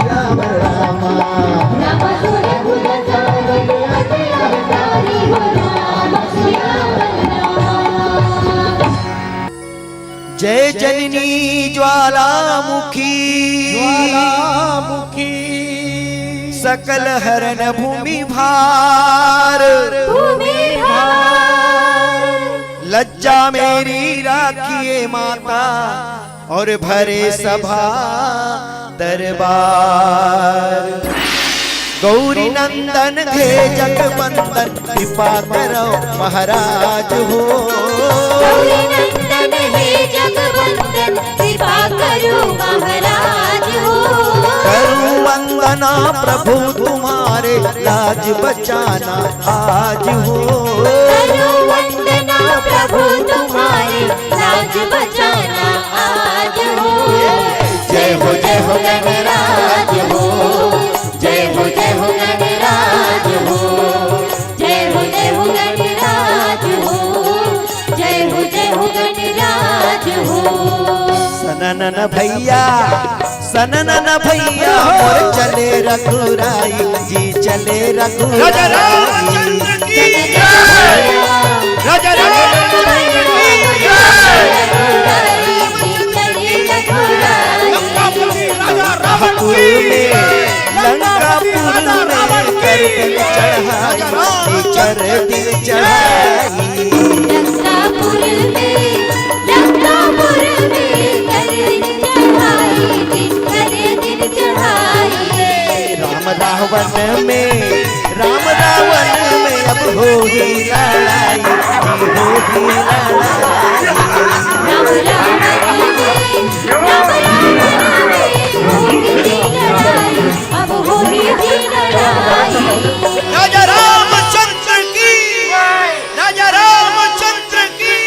राम राम राम सुर कुल सागर अति अवतारी हो राम श्री राम राम। जय जननी ज्वालामुखी सकल हरण भूमि भार लज्जा मेरी राखिए माता और भरे सभा दरबार। गौरी नंदन थे जगवंदन कृपा करो महाराज हो। गौरी नंदन हे जगवंदन कृपा करो महाराज हो। करूं वंदना प्रभु तुम्हारे लाज बचाना आज हो। करूं वंदना प्रभु तुम्हारे लाज बचाना आज हो। जय हो गणराज हो। जय हो गणराज हो। जय हो गणराज हो। जय हो गणराज हो। सननन भैया मोर चले रघुराई जी चले रघुराई। राजा रामचंद्र की जय। राजा रामचंद्र की जय। लंकापुरी राजा रावण की लंकापुर में कर दिल चढ़ाई कर दिल चढ़ाई। लंकापुर में कर दिल चढ़ाई। राम रावण में अब हो ही लड़ाई हो ही लड़ाई। राम अब हो ही लड़ाई। राजा रामचंद्र की राजा रामचंद्र की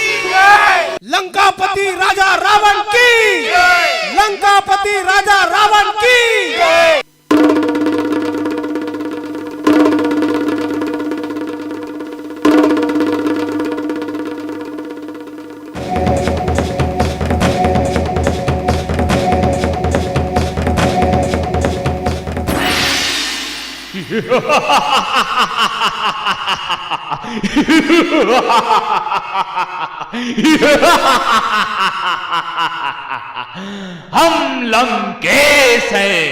लंकापति राजा रावण की लंकापति राजा रावण की। हम लंकेश हैं।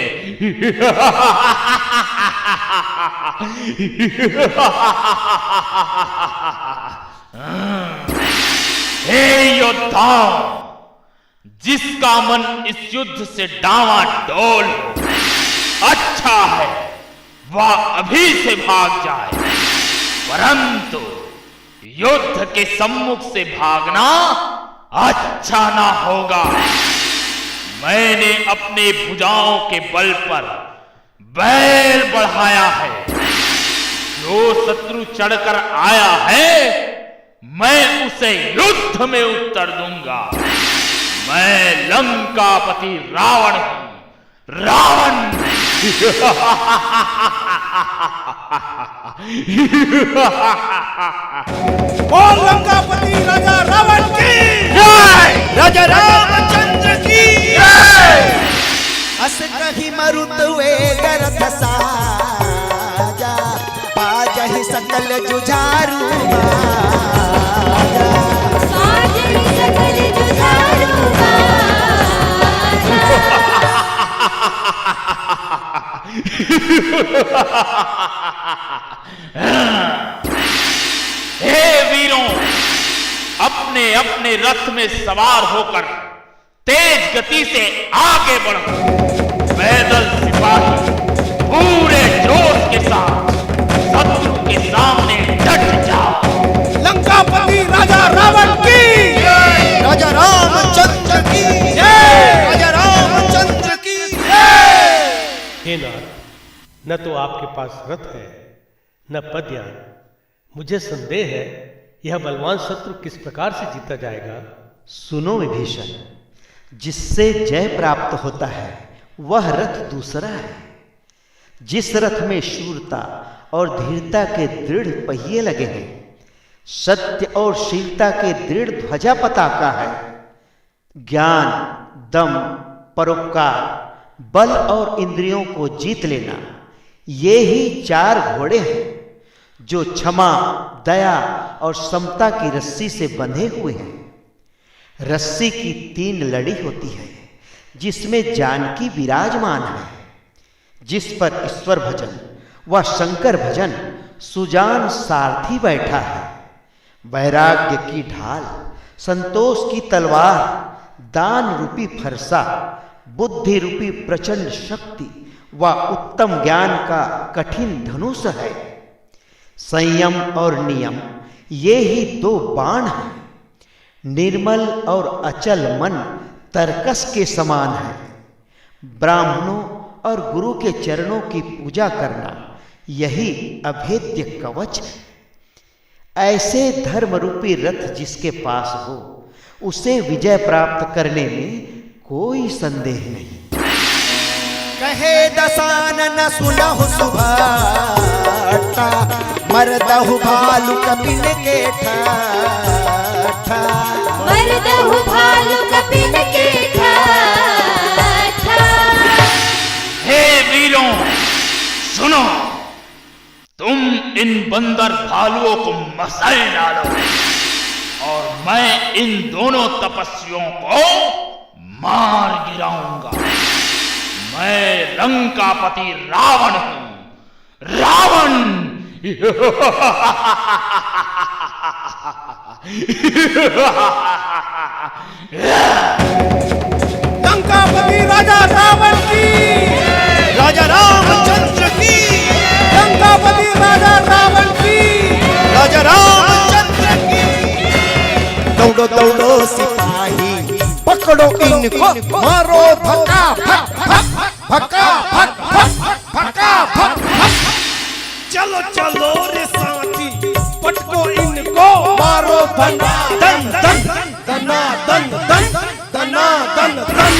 हे योद्धाओं, जिसका मन इस युद्ध से डावाडोल हो, अच्छा है वह अभी से भाग जाए, परंतु युद्ध के सम्मुख से भागना अच्छा ना होगा। मैंने अपने भुजाओं के बल पर बैल बढ़ाया है। जो शत्रु चढ़कर आया है मैं उसे युद्ध में उत्तर दूंगा। मैं लंकापति रावण हूं, रावण। बोल लंकापति राजा रावण की जय। राजा रामचंद्र की जय। अस कहीं मरुत वे गरथ साजा पाजहि सकल जुझारू बाजा। पाजहि सकल जुझारू हे वीरों, अपने अपने रथ में सवार होकर तेज गति से आगे बढ़ो। पैदल सिपाही पूरे जोश के साथ शत्रु के सामने डट जाओ। लंकापति राजा रावण की जय। राजा रामचंद्र की जय। राजा रामचंद्र की जय। हे नाथ, न तो आपके पास रथ है न पदयान। मुझे संदेह है यह बलवान शत्रु किस प्रकार से जीता जाएगा। सुनो विभीषण, जिससे जय प्राप्त होता है वह रथ दूसरा है। जिस रथ में शूरता और धीरता के दृढ़ पहिए लगे हैं, सत्य और शीलता के दृढ़ ध्वजा पताका है। ज्ञान, दम, परोपकार, बल और इंद्रियों को जीत लेना, ये ही 4 घोड़े हैं जो क्षमा, दया और समता की रस्सी से बंधे हुए हैं। रस्सी की 3 लड़ी होती है जिसमें जानकी विराजमान है, जिस पर ईश्वर भजन व शंकर भजन सुजान सारथी बैठा है। वैराग्य की ढाल, संतोष की तलवार, दान रूपी फरसा, बुद्धि रूपी प्रचंड शक्ति व उत्तम ज्ञान का कठिन धनुष है। संयम और नियम ये ही 2 बाण हैं। निर्मल और अचल मन तरकस के समान है। ब्राह्मणों और गुरु के चरणों की पूजा करना यही अभेद्य कवच है। ऐसे धर्म रूपी रथ जिसके पास हो, उसे विजय प्राप्त करने में कोई संदेह नहीं। कहे दसानन सुनहु सुभाटा, मरदहु भालु कपिन के ठाठा। मरदहु भालु कपिन के ठाठा। हे वीरों, सुनो, तुम इन बंदर भालुओं को मसल डालो और मैं इन दोनों तपस्वियों को मार गिराऊंगा। मैं लंकापति रावण हूं, रावण। लंकापति राजा रावण की, राजा रामचंद्र की। लंकापति राजा रावण की, राजा रामचंद्र की। दौड़ो दौड़ो सिपाही, पकड़ो इनको, मारो भका भक भक, भका भक भक, भका भक भक। चलो चलो रे साथी, पटको इनको, मारो धन दन दन, दना दन दन, दना दन दन।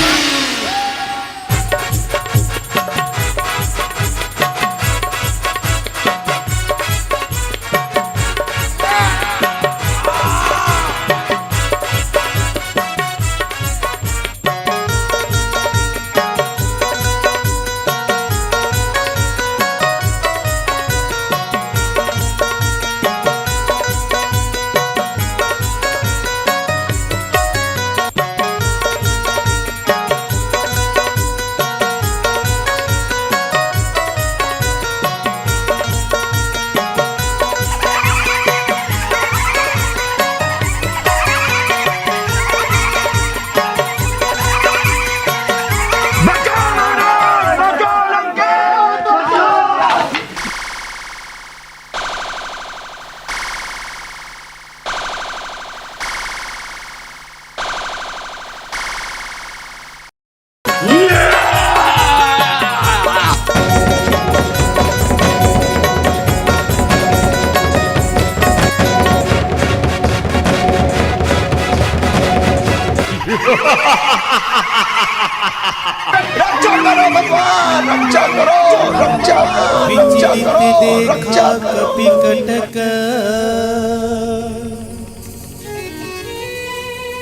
रक्षा करो भगवान, रक्षा करो, रक्षा करो, रक्षा कपि कटक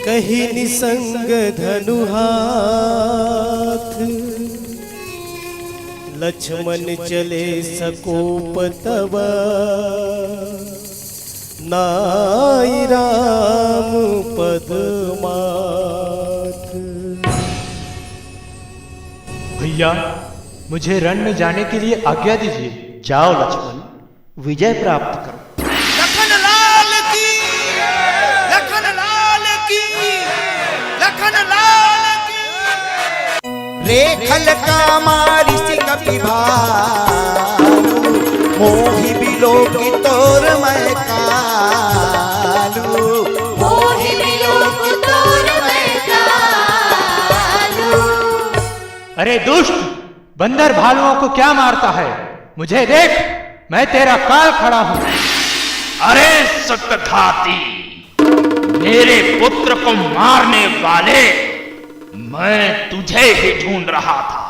कही निसंग धनु हाथ। लक्ष्मण चले सकोप तब, नाई राम पदमाथ। भैया, मुझे रण में जाने के लिए आज्ञा दीजिए। जाओ लक्ष्मण, विजय प्राप्त करो। लखन लाल की, लखन लाल की, लखन लाल की। रेखल कामारि कपि भालु, मोहि बिलो की तोर मैं कालू। मोहि बिलो की तोर मैं कालू। अरे दुष्ट, बंदर भालुओं को क्या मारता है? मुझे देख, मैं तेरा काल खड़ा हूं। अरे सत्तघाती, मेरे पुत्र को मारने वाले, मैं तुझे ही ढूंढ रहा था।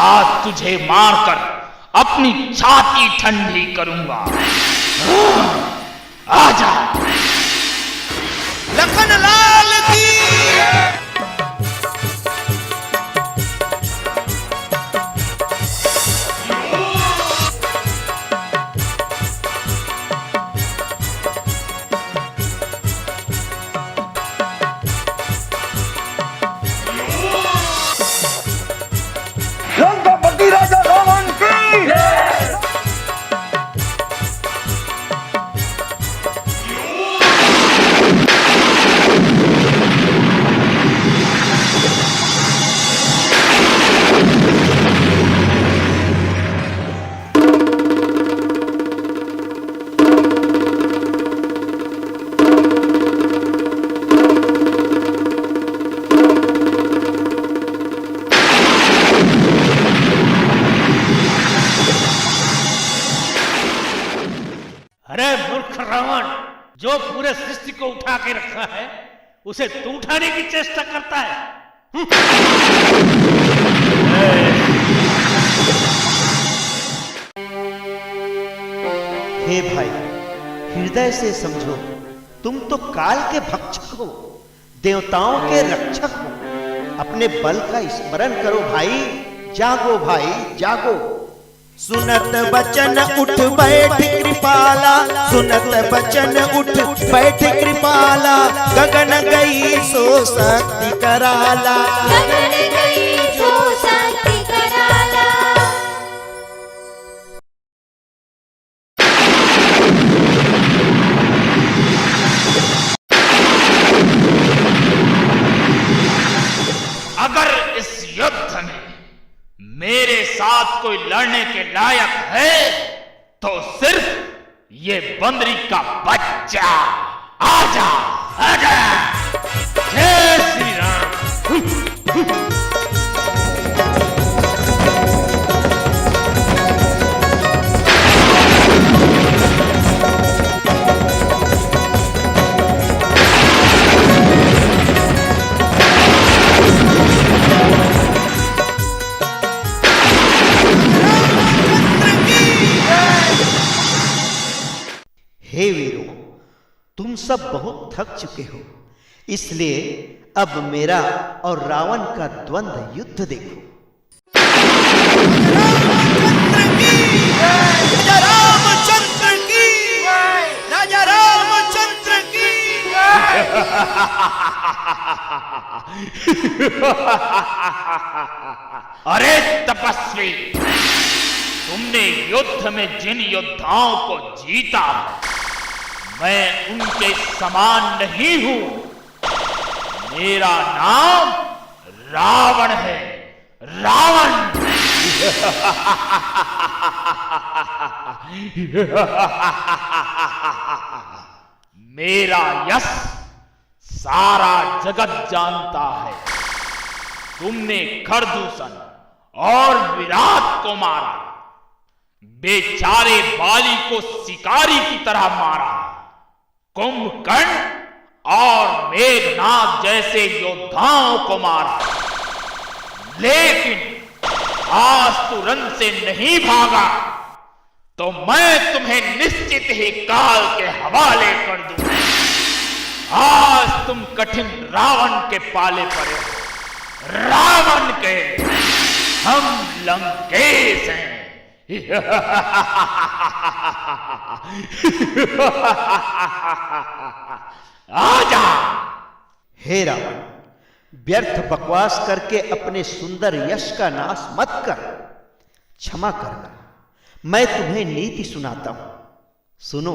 आज तुझे मारकर अपनी छाती ठंडी करूंगा। आजा। लखन लाल की। रावण, जो पूरे सृष्टि को उठा के रखा है उसे तू उठाने की चेष्टा करता है। हे भाई, हृदय से समझो, तुम तो काल के भक्षक हो, देवताओं के रक्षक हो। अपने बल का स्मरण करो भाई, जागो भाई जागो। सुनत बचन उठ बैठ कृपाला, सुनत बचन उठ बैठ कृपाला, गगन गई सो शक्ति कराला। गगन गई सो शक्ति कराला। अगर इस युद्ध में मेरे साथ कोई लड़ने के लायक है तो सिर्फ ये बंदरी का बच्चा। आजा आजा। जय श्री राम। हे वीरों, तुम सब बहुत थक चुके हो, इसलिए अब मेरा और रावण का द्वंद्व युद्ध देखो। राजा रामचंद्र की, राजा रामचंद्र की। अरे तपस्वी, तुमने युद्ध में जिन योद्धाओं को जीता है, मैं उनके समान नहीं हूं। मेरा नाम रावण है, रावण। मेरा यश सारा जगत जानता है। तुमने खरदूषण और विराट को मारा, बेचारे बाली को शिकारी की तरह मारा, कुंभकर्ण और मेघनाथ जैसे योद्धाओं को मारा, लेकिन आज तू रण से नहीं भागा तो मैं तुम्हें निश्चित ही काल के हवाले कर दूंगा। आज तुम कठिन रावण के पाले पड़े हो, रावण के। हम लंकेश हैं। आजा। हे रावण, व्यर्थ बकवास करके अपने सुंदर यश का नाश मत कर। क्षमा करना, मैं तुम्हें नीति सुनाता हूं। सुनो,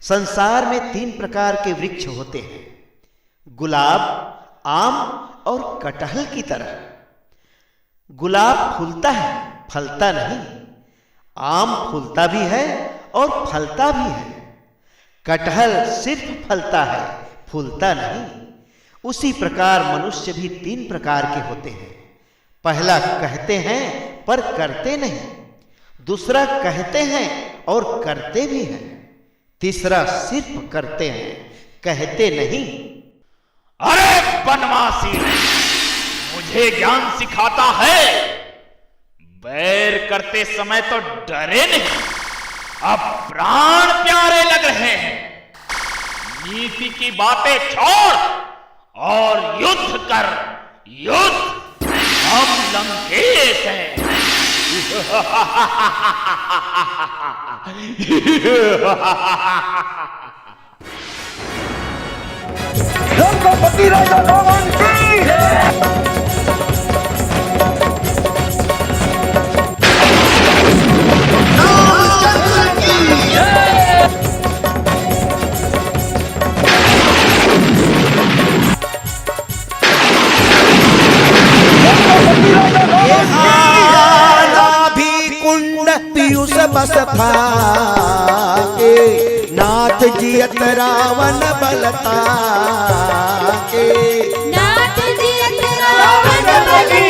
संसार में 3 प्रकार के वृक्ष होते हैं, गुलाब, आम और कटहल की तरह। गुलाब फूलता है, फलता नहीं। आम फूलता भी है और फलता भी है। कटहल सिर्फ फलता है, फूलता नहीं। उसी प्रकार मनुष्य भी 3 प्रकार के होते हैं। पहला कहते हैं पर करते नहीं, दूसरा कहते हैं और करते भी हैं, तीसरा सिर्फ करते हैं, कहते नहीं। अरे बनवासी, मुझे ज्ञान सिखाता है। बैर करते समय तो डरे नहीं, अब प्राण प्यारे लग रहे हैं। नीति की बातें छोड़ और युद्ध कर, युद्ध। हम लंकेश हैं। रघुपति राजा रावण की। पीयूष बस फाके, नाथ जियत रावण बलता के। नाथ जियत रावण बलता के,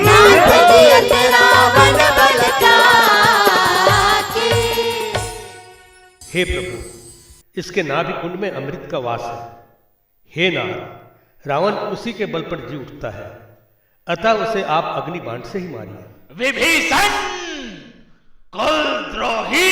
नाथ जियत रावण बलता के। हे प्रभु, इसके नाभि कुंड में अमृत का वास है। हे नाथ, रावण उसी के बल पर जी उठता है, अतः उसे आप अग्नि बाण से ही मारिए। विभीषण कुलद्रोही!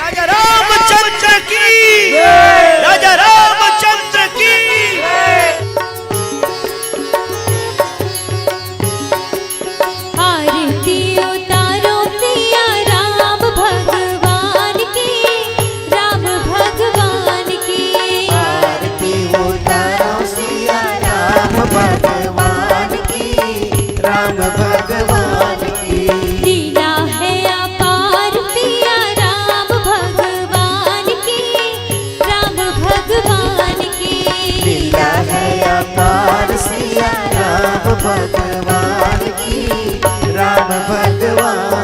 राजा रामचंद्र की, राजा रामचंद्र की। आरती उतारो सिया राम भगवान की, राम भगवान की। आरती उतारो सिया राम भगवान की, राम भगवान की। लीला है अपार सिया राम भगवान की, राम भगवान की। लीला है अपार सिया राम भगवान की, राम भगवान